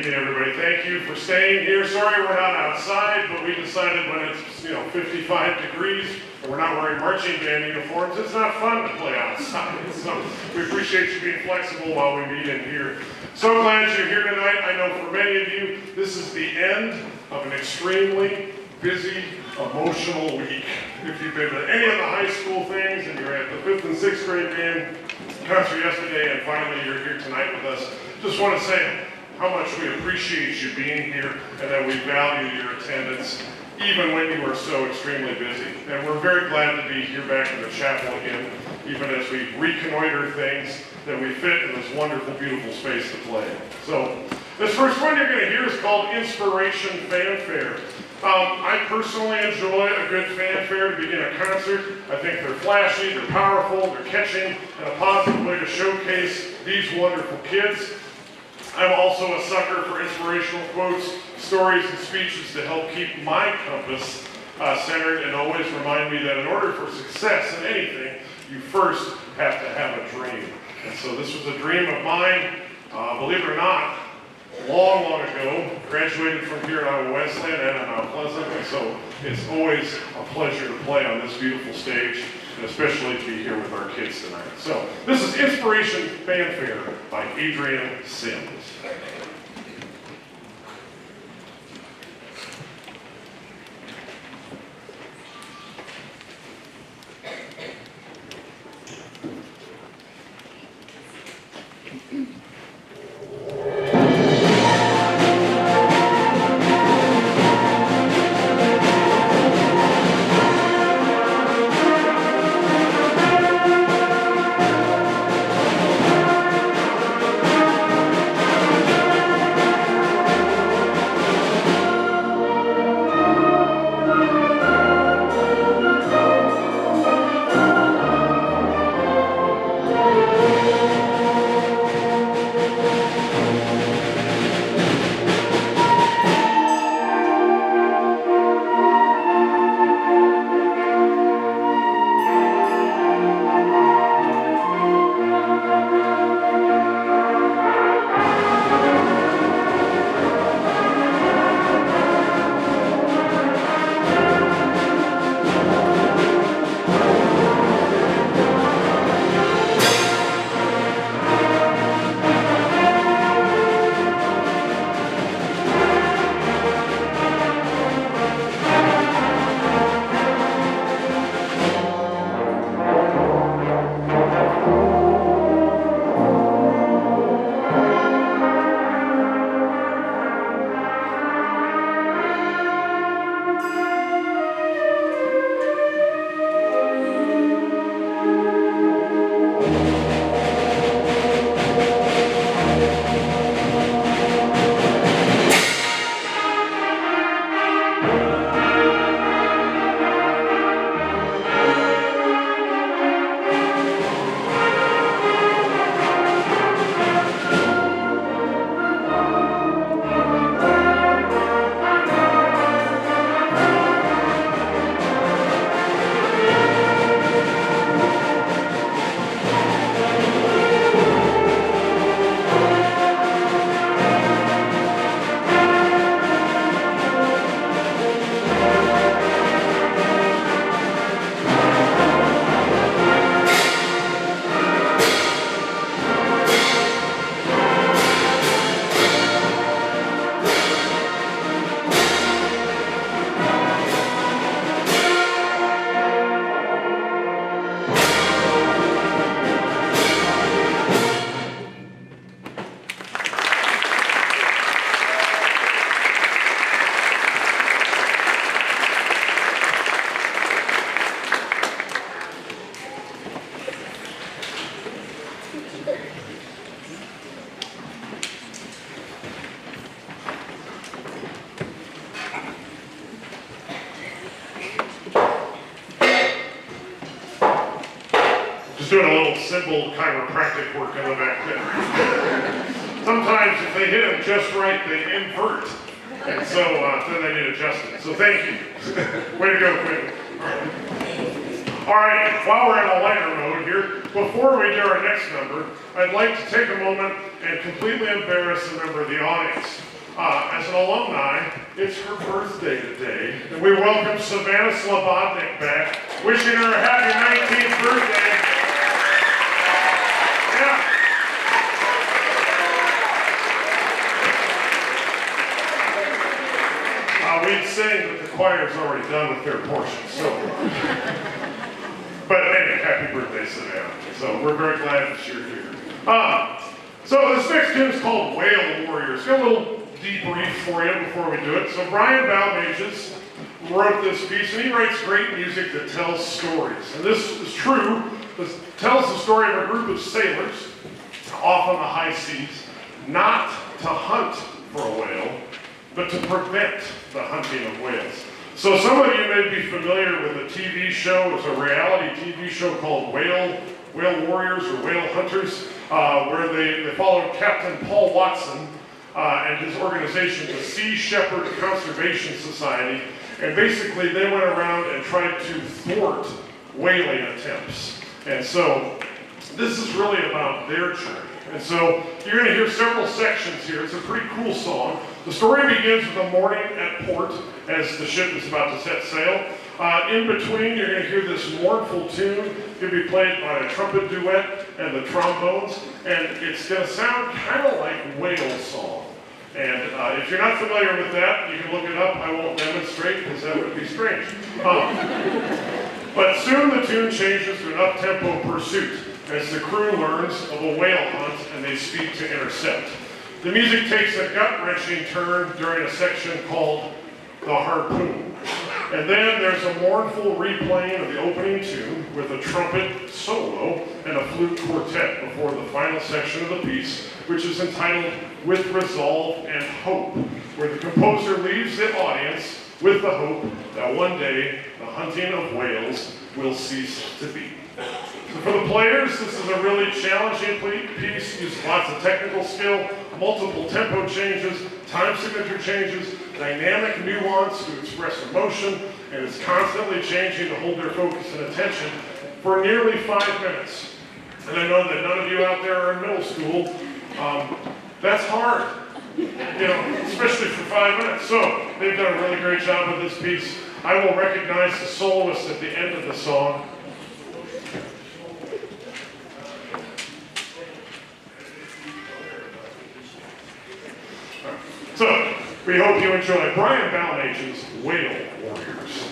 Everybody, thank you for staying here. Sorry we're not outside, but we decided when it's 55 degrees and we're not wearing marching band uniforms, it's not fun to play outside. So we appreciate you being flexible while we meet in here. So glad you're here tonight. I know for many of you, this is the end of an extremely busy, emotional week. If you've been to any of the high school things and you're at the 5th and 6th grade band concert yesterday and finally you're here tonight with us, just want to say how much we appreciate you being here and that we value your attendance even when you are so extremely busy. And we're very glad to be here back in the chapel again, even as we reconnoiter things that we fit in this wonderful, beautiful space to play in. So this first one you're going to hear is called Inspiration Fanfare. I personally enjoy a good fanfare to begin a concert. I think they're flashy, they're powerful, they're catching, and a positive way to showcase these wonderful kids. I'm also a sucker for inspirational quotes, stories, and speeches to help keep my compass centered and always remind me that in order for success in anything, you first have to have a dream. And so this was a dream of mine, believe it or not, long ago. Graduated from here at Iowa Wesleyan and at Mount Pleasant, and so it's always a pleasure to play on this beautiful stage, and especially to be here with our kids tonight. So this is Inspiration Fanfare by Adrian Sims. Doing a little simple chiropractic work in the back there. Sometimes if they hit them just right, they invert. And so then they need adjustment. So thank you. Way to go, Quinn. All right, while we're in a lighter mode here, before we do our next number, I'd like to take a moment and completely embarrass a member of the audience. As an alumni, it's her birthday today, and we welcome Savannah Slobodnik back, wishing her a happy 19th birthday. Yeah. We'd sing, but the choir's already done with their portion, so. But anyway, happy birthday, Savannah. So we're very glad that you're here. So this next tune is called Whale Warriors. Got a little debrief for you before we do it. So Brian Balmages wrote this piece, and he writes great music that tells stories. And this is true. This tells the story of a group of sailors off on the high seas, not to hunt for a whale, but to prevent the hunting of whales. So some of you may be familiar with a TV show. It's a reality TV show called Whale Warriors or Whale Hunters, where they followed Captain Paul Watson and his organization, the Sea Shepherd Conservation Society, and basically they went around and tried to thwart whaling attempts. And so this is really about their journey. And so you're going to hear several sections here. It's a pretty cool song. The story begins with the morning at port as the ship is about to set sail. In between, you're going to hear this mournful tune. It's going to be played by a trumpet duet and the trombones, and it's going to sound kind of like whale song. And if you're not familiar with that, you can look it up. I won't demonstrate because that would be strange. But soon the tune changes to an up-tempo pursuit as the crew learns of a whale hunt and they speak to intercept. The music takes a gut-wrenching turn during a section called The Harpoon. And then there's a mournful replaying of the opening tune with a trumpet solo and a flute quartet before the final section of the piece, which is entitled With Resolve and Hope, where the composer leaves the audience with the hope that one day the hunting of whales will cease to be. So for the players, this is a really challenging piece. Uses lots of technical skill, multiple tempo changes, time signature changes, dynamic nuance to express emotion, and it's constantly changing to hold their focus and attention for nearly 5 minutes. And I know that none of you out there are in middle school. That's hard, especially for 5 minutes. So they've done a really great job with this piece. I will recognize the soloist at the end of the song. So, we hope you enjoy Brian Balmage's Whale Warriors.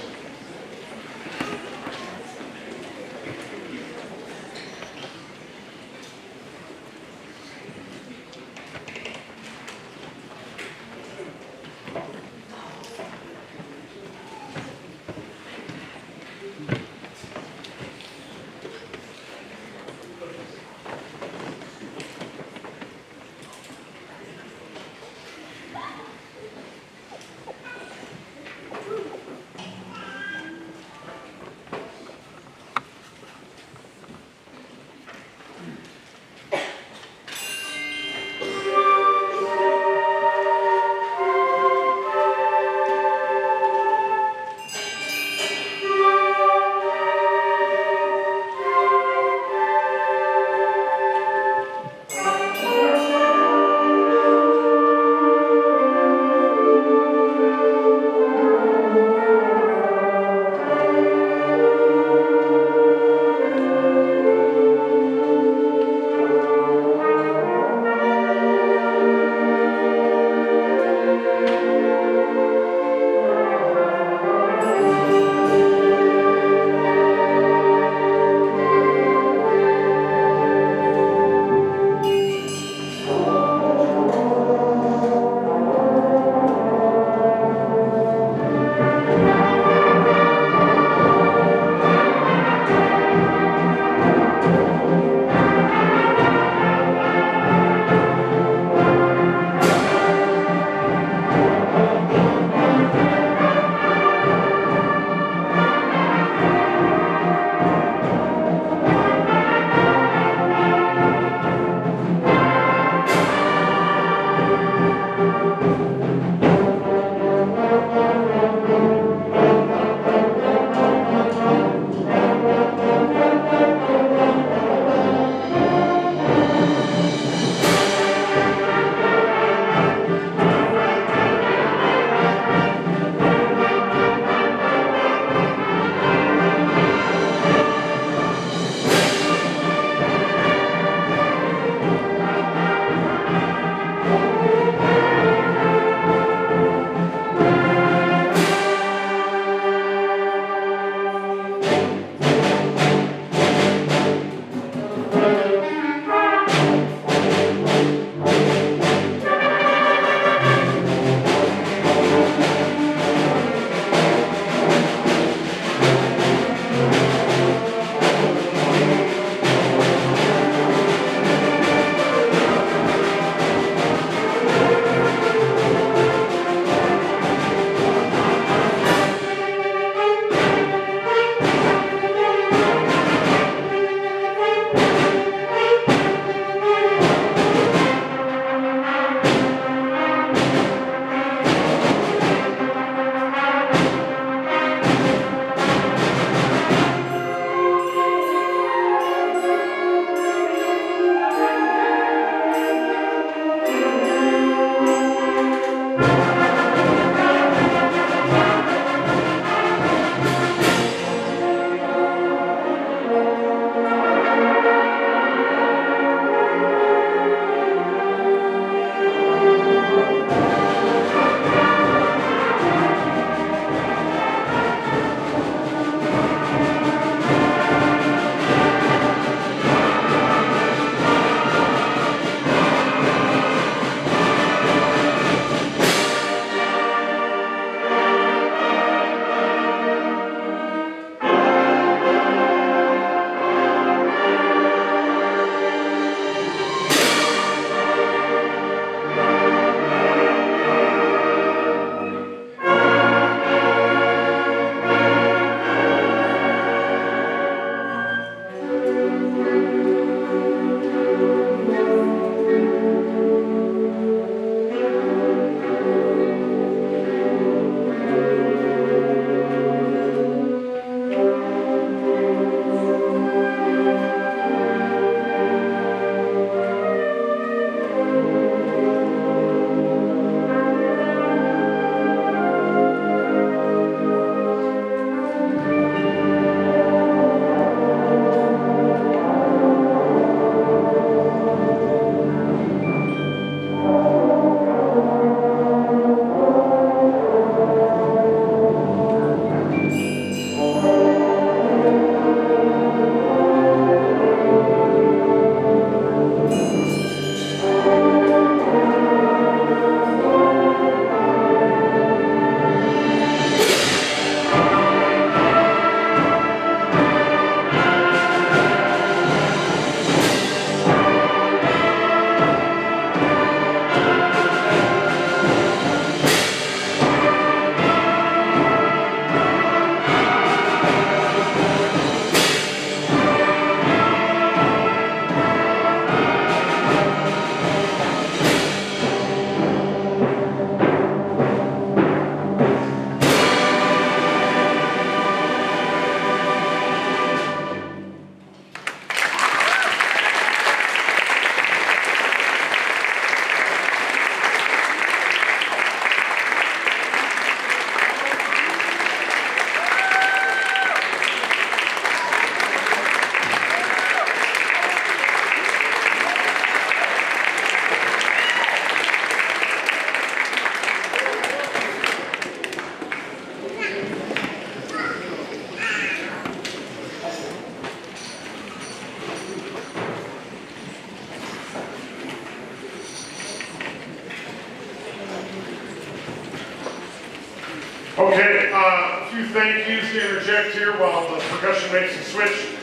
Okay, a few thank yous to interject here while the percussion makes a switch.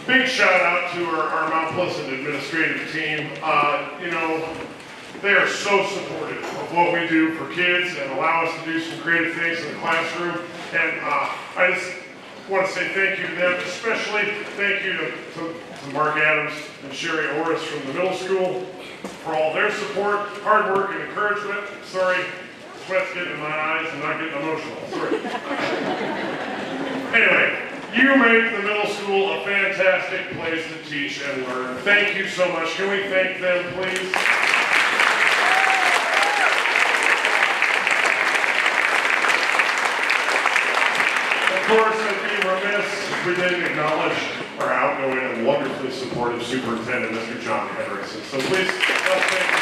Big shout out to our Mount Pleasant administrative team. You know, they are so supportive of what we do for kids and allow us to do some creative things in the classroom. And I just want to say thank you to them, especially thank you to Mark Adams and Sherry Orris from the middle school for all their support, hard work, and encouragement. Sorry, sweat's getting in my eyes. I'm not getting emotional. Sorry. Anyway, you make the middle school a fantastic place to teach and learn. Thank you so much. Can we thank them, please? Of course, I'd be remiss if we didn't acknowledge our outgoing and wonderfully supportive superintendent, Mr. John Henderson. So please, let's thank him.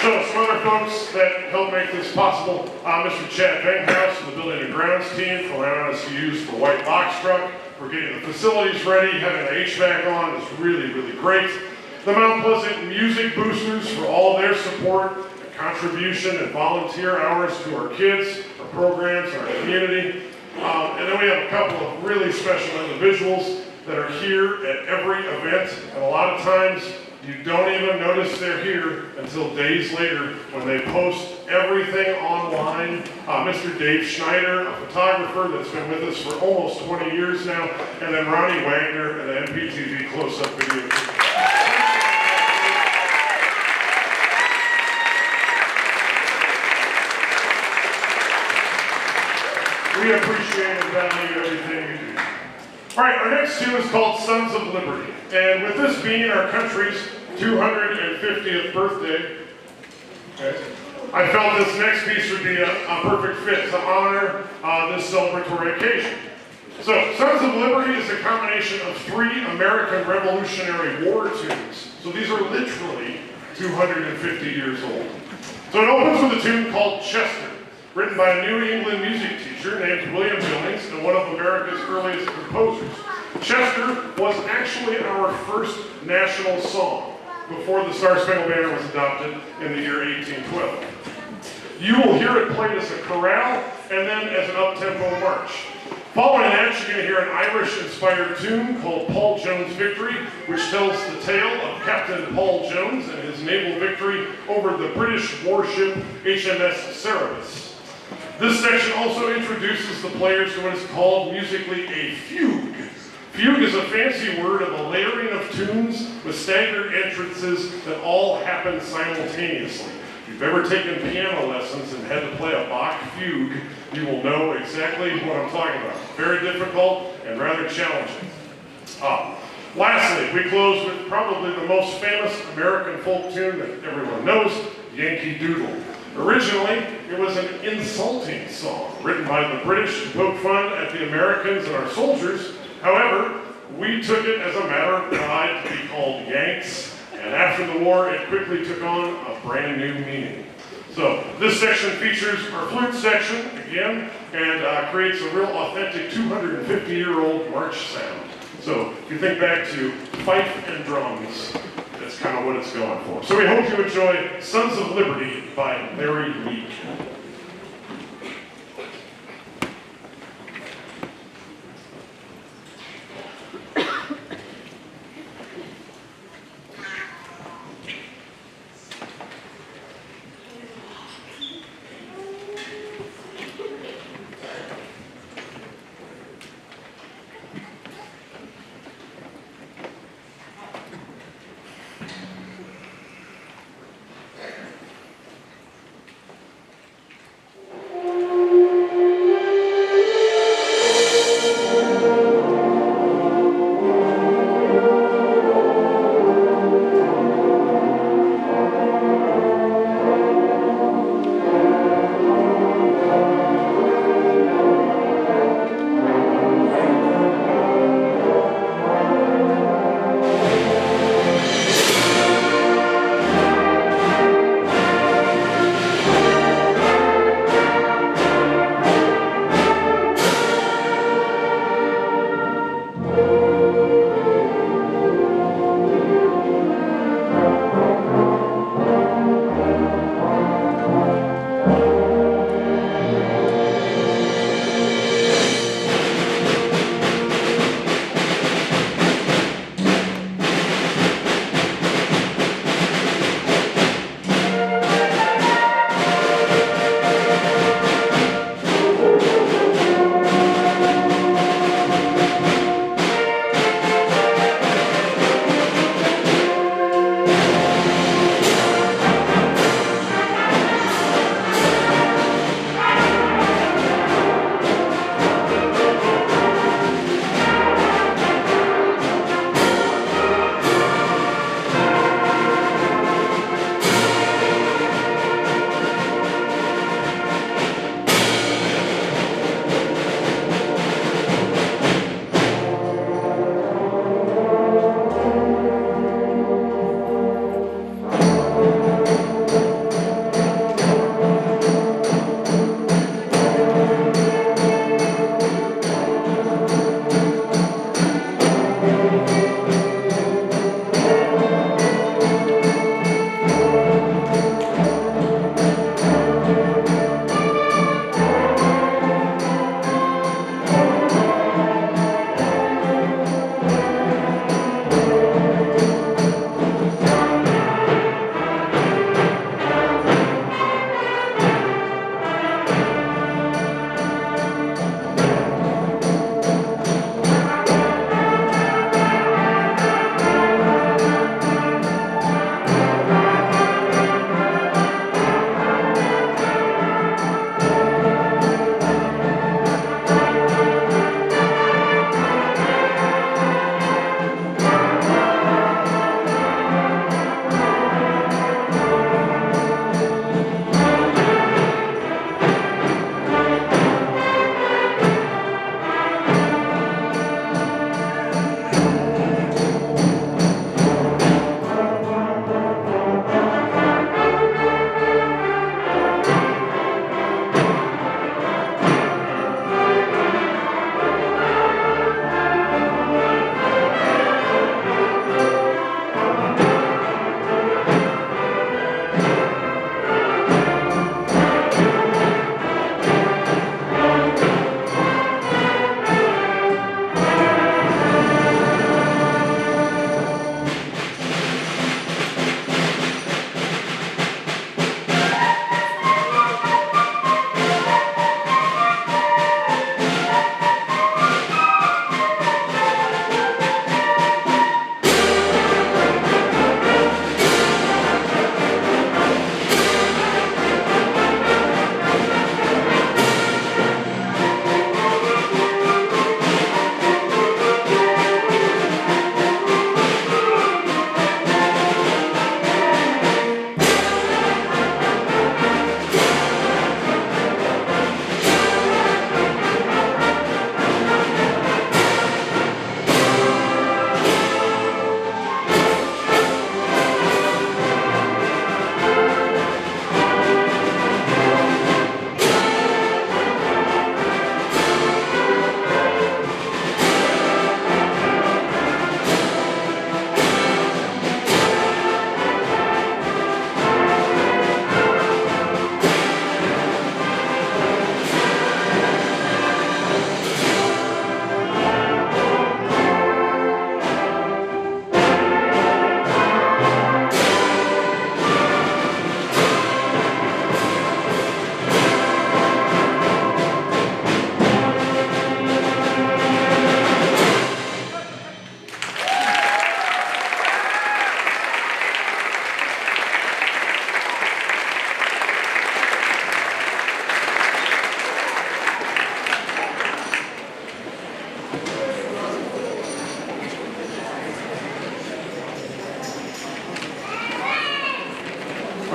So some other folks that helped make this possible, Mr. Chad Venkhouse and the Building and Grounds team for allowing us to use the white box truck, for getting the facilities ready, having the HVAC on is really, really great. The Mount Pleasant Music Boosters for all their support, and contribution, and volunteer hours to our kids, our programs, and our community. And then we have a couple of really special individuals that are here at every event, and a lot of times you don't even notice they're here until days later when they post everything online. Mr. Dave Schneider, a photographer that's been with us for almost 20 years now, and then Ronnie Wagner and the MPTV-CloseUp video team. We appreciate and value everything you do. All right, our next tune is called Sons of Liberty. And with this being our country's 250th birthday, okay, I felt this next piece would be a perfect fit to honor this celebratory occasion. So, Sons of Liberty is a combination of 3 American Revolutionary War tunes. So these are literally 250 years old. So it opens with a tune called Chester, written by a New England music teacher named William Billings and one of America's earliest composers. Chester was actually our first national song before the Star-Spangled Banner was adopted in the year 1812. You will hear it played as a chorale and then as an up-tempo march. Following that, you're going to hear an Irish-inspired tune called Paul Jones' Victory, which tells the tale of Captain Paul Jones and his naval victory over the British warship HMS Cerberus. This section also introduces the players to what is called musically a fugue. Fugue is a fancy word of a layering of tunes with staggered entrances that all happen simultaneously. If you've ever taken piano lessons and had to play a Bach fugue, you will know exactly what I'm talking about. Very difficult and rather challenging. Lastly, we close with probably the most famous American folk tune that everyone knows, Yankee Doodle. Originally, it was an insulting song written by the British to poke fun at the Americans and our soldiers. However, we took it as a matter of pride to be called Yanks, and after the war, it quickly took on a brand new meaning. So, this section features our flute section, again, and creates a real authentic 250-year-old march sound. So, if you think back to fife and drums, that's kind of what it's going for. So we hope you enjoy Sons of Liberty by Larry Leake.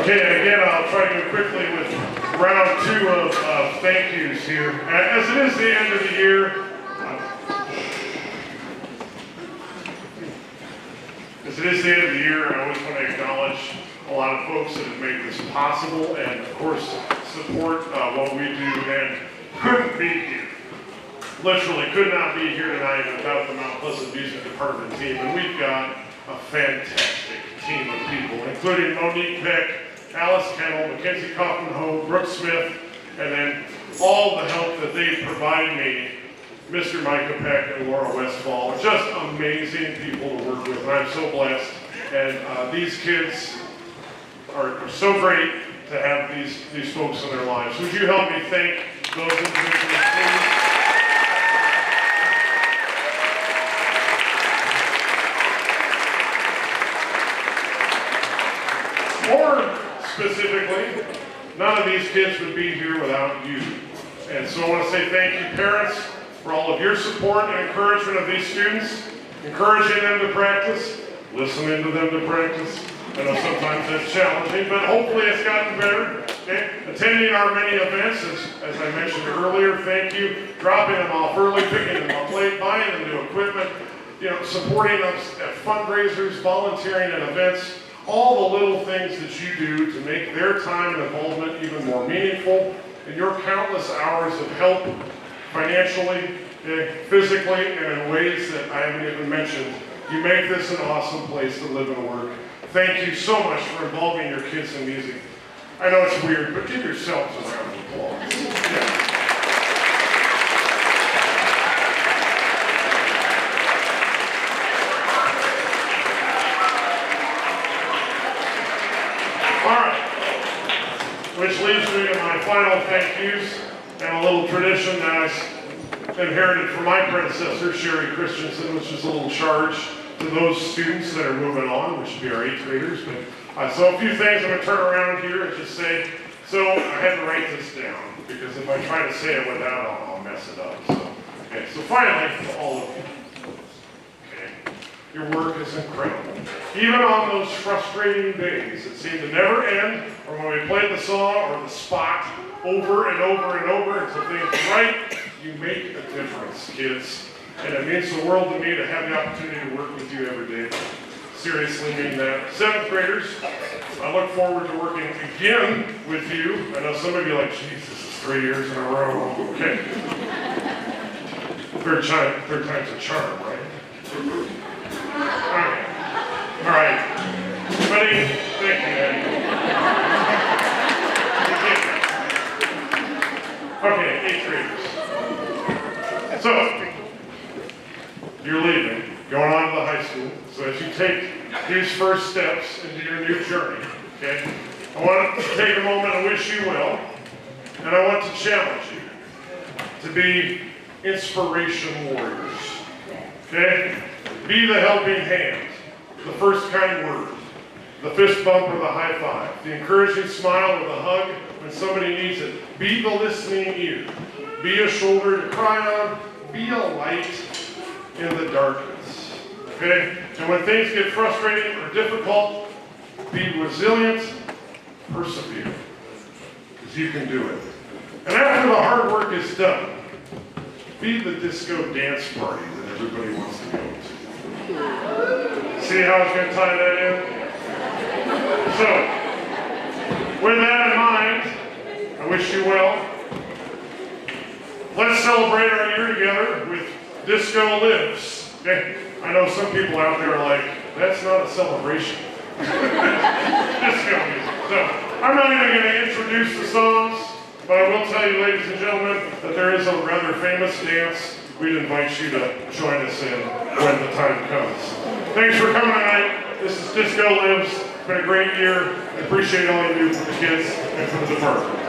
Okay, and again, I'll try to go quickly with round 2 of thank yous here. As it is the end of the year, I always want to acknowledge a lot of folks that have made this possible and, of course, support what we do and couldn't be here. Literally could not be here tonight without the Mount Pleasant Music Department team. And we've got a fantastic team of people, including Monique Peck, Alice Kennel, Mackenzie Kaufman-Ho, Brooke Smith, and then all the help that they provide me, Mr. Micah Peck and Laura Westfall. Just amazing people to work with, and I'm so blessed. And these kids are so great to have these folks in their lives. Would you help me thank those individuals, please? More specifically, none of these kids would be here without you. And so I want to say thank you, parents, for all of your support and encouragement of these students, encouraging them to practice, listening to them to practice. I know sometimes that's challenging, but hopefully it's gotten better. Okay? Attending our many events, as I mentioned earlier, thank you. Dropping them off early, picking them up late, buying them new equipment, supporting us at fundraisers, volunteering at events, all the little things that you do to make their time and involvement even more meaningful, and your countless hours of help financially, physically, and in ways that I haven't even mentioned. You make this an awesome place to live and work. Thank you so much for involving your kids in music. I know it's weird, but give yourselves a round of applause. Yeah. Which leads me to my final thank yous and a little tradition that I inherited from my predecessor, Sherry Christensen, which is a little charge to those students that are moving on, which would be our 8th graders. But so a few things I'm going to turn around here and just say, so I had to write this down, because if I try to say it without, I'll mess it up. So finally, to all of you. Your work is incredible. Even on those frustrating days that seem to never end, or when we play the song or the spot over and over and over until things are right, you make a difference, kids. And it means the world to me to have the opportunity to work with you every day. Seriously mean that. 7th graders, I look forward to working again with you. I know some of you are like, Jesus, this is 3 years in a row. Okay. Third time's a charm, right? All right. Buddy, thank you, Eddie. Okay, 8th graders. So, you're leaving, going on to the high school. So as you take these first steps into your new journey, okay, I want to take a moment and wish you well, and I want to challenge you to be inspiration warriors, okay? Be the helping hand, the first kind word, the fist bump or the high five, the encouraging smile or the hug when somebody needs it. Be the listening ear. Be a shoulder to cry on. Be a light in the darkness. Okay? And when things get frustrating or difficult, be resilient, persevere, because you can do it. And after the hard work is done, be the disco dance party that everybody wants to go to. See how I was going to tie that in? So, with that in mind, I wish you well. Let's celebrate our year together with Disco Lives. Okay? I know some people out there are like, that's not a celebration. Disco music. So, I'm not even going to introduce the songs, but I will tell you, ladies and gentlemen, that there is a rather famous dance we'd invite you to join us in when the time comes. Thanks for coming tonight. This is Disco Lives. It's been a great year. I appreciate all you do for the kids and for the department.